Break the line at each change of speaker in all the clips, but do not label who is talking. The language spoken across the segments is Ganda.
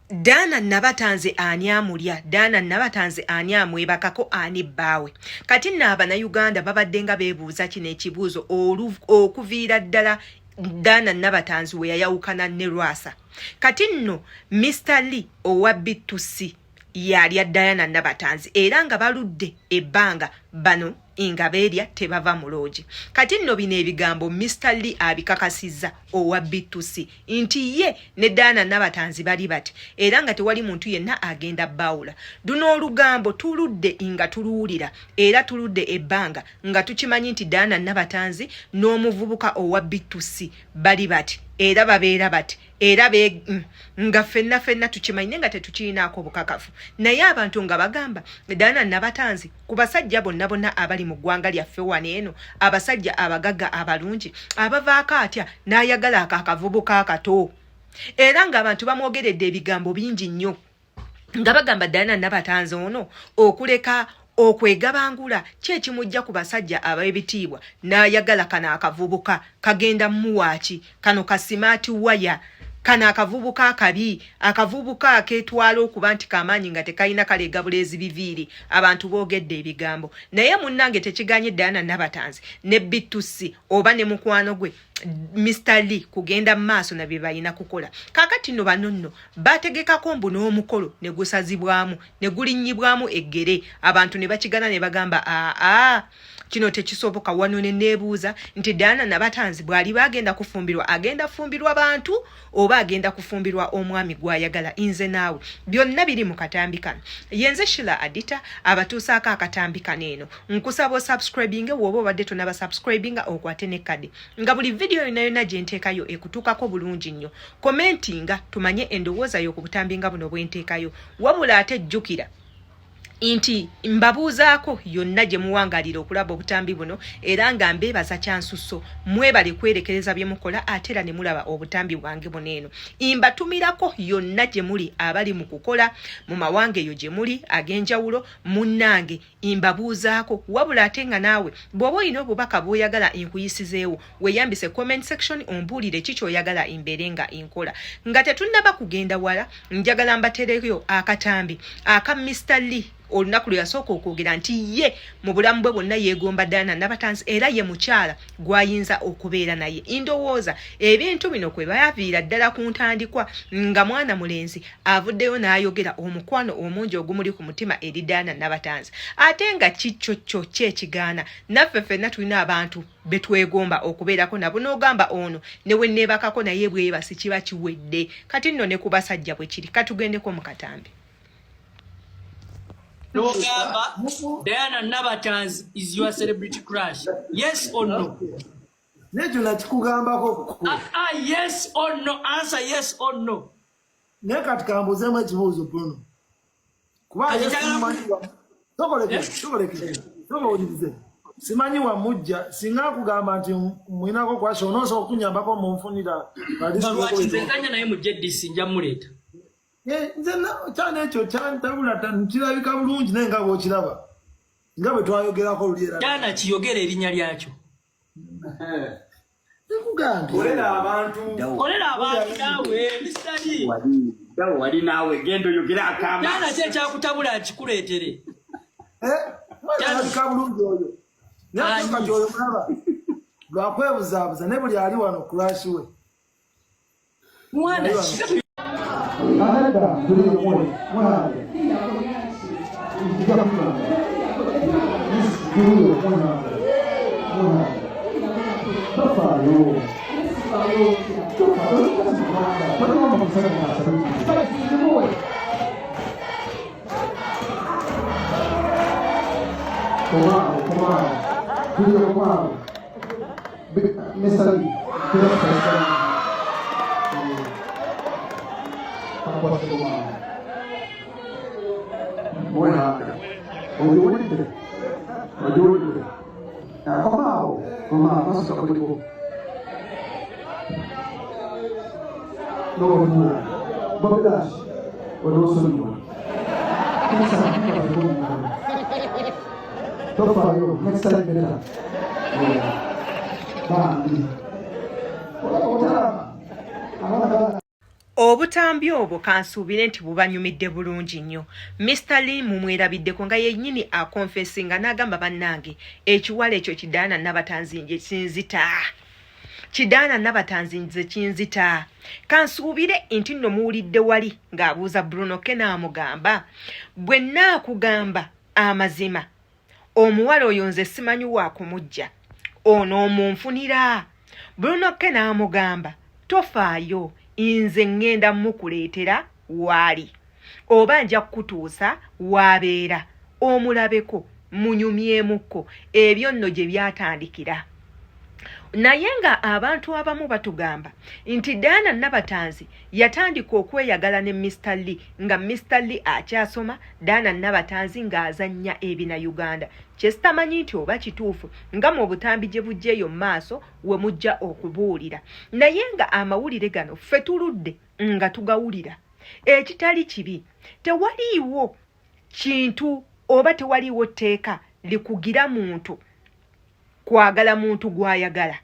Dana Nabatanze anyamulya, Dana Nabatanze anyamwebakako ani bbawe. Kati nno Abannayuganda babaddenga beebuuza kino ekibuuzo okuviira ddala Dana Nabatanze we yayawukana ne Lwasa. Kati nno Mr. Lee owa B2C yalya Diana Nabatanze era nga baludde ebbanga bano Ingaberia tebava muloji. Kati nno bino ebigambo Mr. Lee abikakasizza owa B2C nti ye ne Dana Nabatanze bali bati era nga tewali muntu yenna agenda bawula. Duno olugambo tuludde nga tuluwulira era tuludde ebbanga nga tukimanyi nti Dana Nabatanze n'omuvubuka owa B2C bali bati era babeera bati era nga fenna tukimanyi nga tetukirinaako bukakafu. Naye abantu nga bagamba Dana Nabatanze ku basajja bonna abali mu ggwanga lyaffe wano eno, abasajja abagagga abalungi abavaako atya n'ayagala akavubuka akato. Era nga abantu bamwogeredde ebigambo bingi nnyo nga bagamba Dana Nabatanze ono okuleka okwegabangula kyekimujja ku basajja ab'ebitiibwa n'ayagala kana akavubuka kagenda muwaaki kano kasimaati waya kana akavubuka akabi akavubuka aketwala okuba nti kamanyi nga tekayina kalega bulezi biviiri abantu boogedde ebigambo. Naye munnange tekiganye Dana Nabatanze ne B2C oba ne mukwano gwe Mr. Lee kugenda maaso na bye balina kukola. Kakati nno bano nno bategekako mbu n'omukolo ne gusazibwamu ne gulinnyibwamu eggere abantu ne bakigana ne bagamba kino tekisoboka. Wano ne neebuuza nti Dana Nabatanze bw'ali bagenda kufumbirwa agenda kufumbirwa bantu oba agenda kufumbirwa omwami gw'ayagala. Nze naawe byonna biri mu katambi kano. Yenze Sheila Adita abatuusaako akatambi kano eno nkusaba subscribing woba obadde tonaba subscribing okwate ne kadi nga buli video yonna gye nteekayo ekutuukako bulungi nnyo. Commentinga tumanye endowooza yo ku butambi nga buno bwenteekayo. Wabula ate jjukira inti mbabuuzaako yonna gye muwangalira okulaba obutambi buno era nga mbeebaza kyansusso mwebale kwerekereza bye mukola ate era ne mulaba obutambi bwange buno eno. Mbatumirako yonna gye muli abali mu kukola mu mawanga eyo gye muli ag'enjawulo munnange mbabuuzaako. Wabula ate nga naawe bw'oba olina obubaka bw'oyagala nkuyisizeewo weeyambise comment section ombuulire ki ky'oyagala mbeere nga nkola. Nga tetunnaba kugenda wala njagala mbatereyo akatambi aka Mr. Lee olunaku lwe yasooka okwogera nti ye mu bulamu bwe bwonna yeegomba Dana Nabatanze era ye mukyala gw'ayinza okubeera naye. Ndowooza ebintu bino kwe bayaviira ddala ku ntandikwa nga mwana mulenzi avuddeyo n'ayogera omukwano omungi ogumuli ku mutima eri Dana Nabatanze. Ate nga kikyo kyekigaana naffe ffenna tulina abantu betwegomba okubeerako nabo n'ogamba ono ne we neebakako naye bwebasi kiba kiwedde. Kati nno ne ku basajja bwe kiri katugendeko mu katambi.
No gamba, Diana Nabatanze is your celebrity crush. Yes or no?
Nejula chikugambako.
Yes or no? Answer yes or no.
Nekatika mbuzema chibuzo Bruno. Kuba yesimanywa. Tokoleke. Toba ulibize. Simanyiwa mujja singa kugamba nti mwinako kwasho noso okunyambako mu nfunira.
Nzenganya naye mu JDC nja muleta.
Nzena cyane ekyo cyantabula tantirabika bulungi nenga bw'okiraba nga bwe twayogerako lulyera
Dana kiyogera erinnya lyakyo
ndikugambye
kolera abantu nawe Mr. Lee
wali nawe gendo yogera akama
Dana kyekyakutabula akikuleetere
cyane bulungi oyo nyakuka kyoyo mulaba lwakwebuzaabuza ne buli ali wano kurashi we
mwana
Ahada tuli mmoja mwana ndiga kuna ndio mwana tafalo
obutambi obwo kansuubire nti bubanyumidde bulungi nnyo. Mr. Lee mumwerabiddeko nga yennyini akonfesinga n'agamba bannange ekiwala ekyo Kidaana Nabatanzi nje kinzita. Kidaana Nabatanzi nze kinzita. Kansuubire nti nno muwulidde wali ng'abuuza Bruno K n'amugamba bwe nnaakugamba amazima omuwala oyo nze simanyi wa kumujja ono omunfunira. Bruno K n'amugamba tofaayo nze ngenda mukuleetera waali oba nja kutuusa waabeera omulabeko munyumyemukko ebyo nno gye byatandikira. Naye nga abantu abamu batugamba nti Diana Nabatanzi yatandika okweyagala ne Mr. Lee nga Mr. Lee akyasoma Diana Nabatanzi ng'azannya ebina Uganda. Kyesitamanyi nti oba kituufu nga mu butambi gye bujjeeyo maaso we mujja okubuulira. Naye nga amawulire gano ffe tuludde nga tugawulira. Ekitali kibi tewaliiwo kintu oba tewaliiwo tteeka likugira muntu kwagala muntu gwayagala.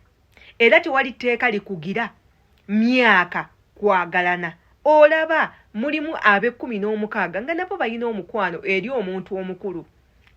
Era tewali tteeka likugira myaka kwagalana. Olaba mulimu ab'e16 nga nabo balina omukwano eri omuntu omukulu.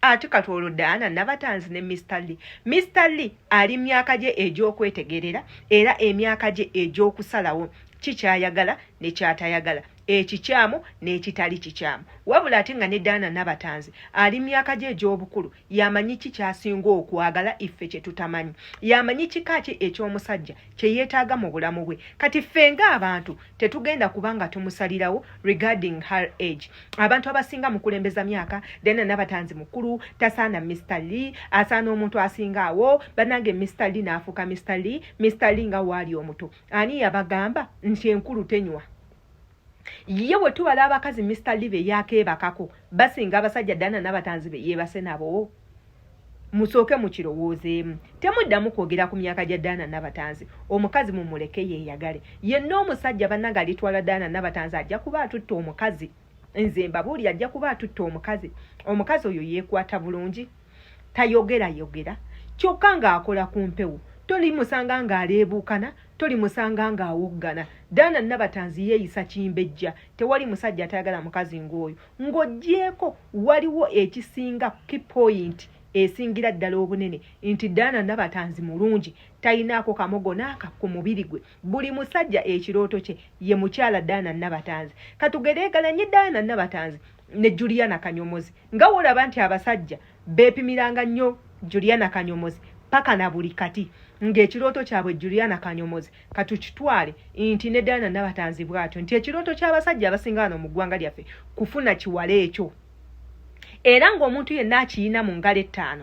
Ate katolo Diana Nabatanzi ne Mr. Lee. Mr. Lee ali myaka gye egy'okwetegerera era emyaka gye egy'okusalawo kikyayagala ne kyatayagala. Ekikyamu n'ekitali kikyamu. Wabula ate nga ne Diana Nabatanzi ali myaka gye egy'obukulu yamanyi kikyasinga okwagala iffe kye tutamanyi. Yamanyi kika kye eky'omusajja kye yeetaaga mu bulamu bwe. Kati ffe ng'abantu tetugenda kubanga tumusalirawo regarding her age. Abantu abasinga mu kulembeza myaka Diana Nabatanzi mukulu tasaana Mr. Lee asaana omuntu asinga awo banange Mr. Lee n'afuuka Mr. Lee. Mr. Lee nga waali omuto. Ani yabagamba nti enkulu tenywa? Ye bwe tubala abakazi Mr. Lee be yakeebakako basinga abasajja Diana Nabatanzi be yeebase nabo. Musooke mukirowoozeemu. Temuddamu kwogera ku myaka gya Diana Nabatanzi. Omukazi mumuleke yeeyagale. Yenna omusajja bannanga alitwala Diana Nabatanzi ajja kuba atutte omukazi. Nze mbabuuli ajja kuba atutte omukazi. Omukazi oyo yeekwata bulungi. Tayogera. Kyokka ng'akola ku mpewo. Toli musanga ng'aleebuukana. Toli musanga ng'awoggana. Diana Nabatanzi yeeyisa kimbejja. Tewali musajja atayagala mukazi ng'oyo. Ng'oggyeko waliwo ekisinga key point esingira ddala obunene nti Diana Nabatanzi mulungi tayinaako kamogo n'aka ku mubiri gwe. Buli musajja ekirooto kye ye mukyala Diana Nabatanzi. Katugereegalanye Diana Nabatanzi ne Juliana Kanyomozi. Nga wolaba nti abasajja beepimiranga nnyo Juliana Kanyomozi paka na buli kati. Ng'ekirooto kyabwe Juliana Kanyomozi katukitwale nti ne Diana Nabatanzi bw'atyo nti ekirooto ky'abasajja abasinga wano mu ggwanga lyaffe kufuna kiwala ekyo. Era ng'omuntu yenna akiyina mu ngalo 5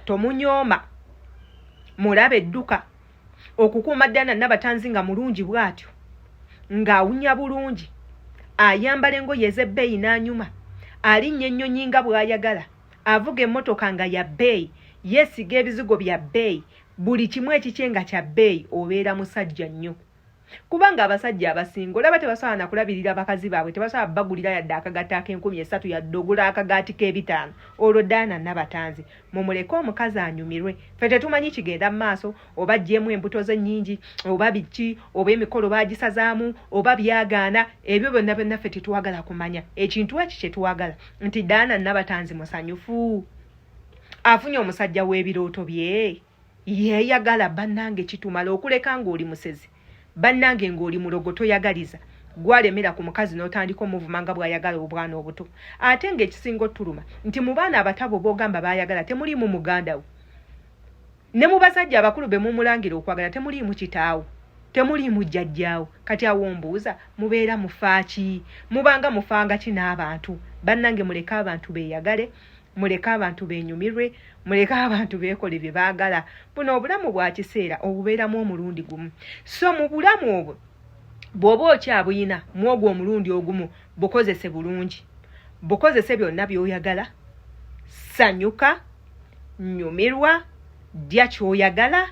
tomunyooma mulabe edduka okukuuma Diana Nabatanzi nga mulungi bw'atyo ng'awunya bulungi ayambala engoye ez'ebbeeyi n'anyuma alinnya ennyonyi nga bw'ayagala avuga emmotoka nga ya bbeeyi yeesiga ebizigo bya bbeeyi buli kimu ekikyenga kya bbeeyi obeera musajja nnyo. Kubanga abasajja abasinga olaba tebasobola na kulabirira bakazi baabwe tebasobola bagulira yadde akagaati ak'N3,000 yadde ogula akagaati k'N5,000 olwo Diana Nabatanzi mumuleke omukazi anyumirwe. Ffe tetumanyi kigenda mu maaso oba gyemu embuto ze nnyingi oba biki oba emikolo baagisazaamu oba byagaana ebyo byonna ffe tetwagala kumanya. Ekintu eki kye twagala nti Diana Nabatanzi musanyufu afunye omusajja w'ebirooto bye yeeyagala bannange kitumala okuleka ng'oli musezi. Bannange ng'oli mulogo toyagaliza gwalemera ku mukazi n'otandika omuvumanga bw'ayagala obwana obuto. Ate ng'ekisinga ottuluma nti mu baana abatabo b'ogamba baayagala temuliimu muganda wo. Ne mu basajja abakulu be mumulangira okwagala temuliimu kitaawo temuliimu jjajjaawo. Kati awo mbuuza mubeera mufaaki mubanga mufanga ki n'abantu? Bannange muleke abantu beeyagale muleke abantu beenyumirwe muleke abantu beekole bye baagala. Buno obulamu bwa kiseera obubeeramu omulundi gumu. So mu bulamu obwo bw'oba okyabuyina mu ogwo omulundi ogumu bukozese bulungi. Bukozese byonna by'oyagala. Sanyuka, nyumirwa, ddya ky'oyagala,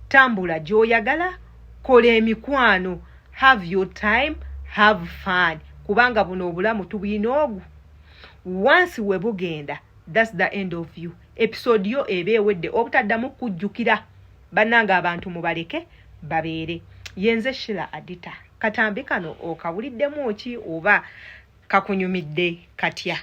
tambula gy'oyagala, kola emikwano. Have your time, have fun. Kubanga buno obulamu tubuyina ogwo. Once we bugenda, that's the end of you. Episode yo ebe ewedde obutaddamu kujjukira. Bannanga abantu mubaleke babeere. Yenze Sheila Adita. katambi kano okawuliddemu ki oba kakunyumidde katya?